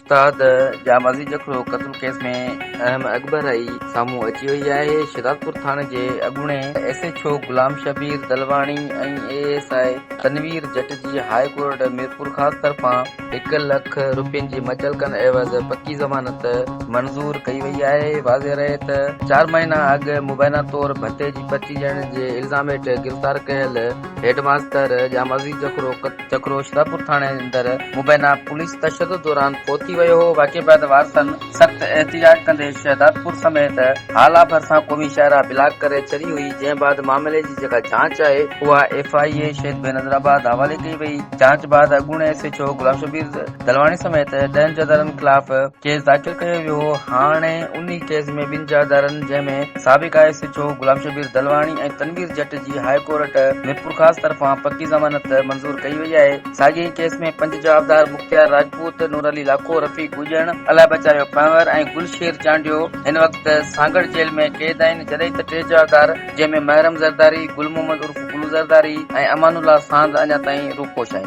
उस्ताद जाम अज़ीज़ जखड़ो क़त्ल case में अहम अकबर आई साम्हूं अची वई आहे। शिदातपुर थाणे जे अॻूणे SHO गुलाम शबीर दलवाणी ऐं ASI तनवीर जट जी हाई कोर्ट मीरपुर ख़ास तरफ़ां 1 लख रुपयनि जी मुचलकनि एवज़ पकी ज़मानत मंज़ूर कई वई आहे। वाज़ेह रहे त 4 महीना अॻु मुबैना तौर भत्ते जी पर्ची ॾियण जे इल्ज़ाम हेठि गिरफ़्तार कयल हेडमास्टर जाम अज़ीज़ जखड़ो शिदातपुर थाणे अंदर मुबैना पुलिस तशद्दुद दौरान पहुची वियो हो। वाक़े बैदि वारसनि सख़्त एहतिजाज कंदे शहदादपुर समेत हाला भरिसां क़ौमी शाहरा ब्लॉक करे छॾी हुई। जंहिं बैदि मामले जी जेका जांच आहे उहा FIA शहीद बेनज़ीराबाद हवाले कई वई। जांच बैदि अॻूणे SHO गुलाम शबीर दलवाणी समेत 10 जदरनि ख़िलाफ़ केस दाख़िल कयो वियो हो। हाणे उन केस में 2 जदरनि जंहिंमें साबिक़ा SHO गुलाम शबीर दलवाणी ऐं तनवीर जट जी हाई कोर्ट मीरपुर ख़ास तरफ़ां पकी ज़मानत मंज़ूर कई वई आहे। साॻिए केस में 5 जवाबदार मुख्तियार राजपूत, नूर अली लाखो, रफ़ी गुजण, अलाए बचायो पंवर ऐं गुलशेर चांडियो हिन वक़्तु सांगड़ जेल में क़ैद आहिनि। जॾहिं त 3 जवाबदार जंहिंमें महरम ज़रदारी, गुल मोहम्मद उर्फ गुलू ज़रदारी ऐं अमानुल्लाह सांद अञा ताईं रूपोश आहिनि।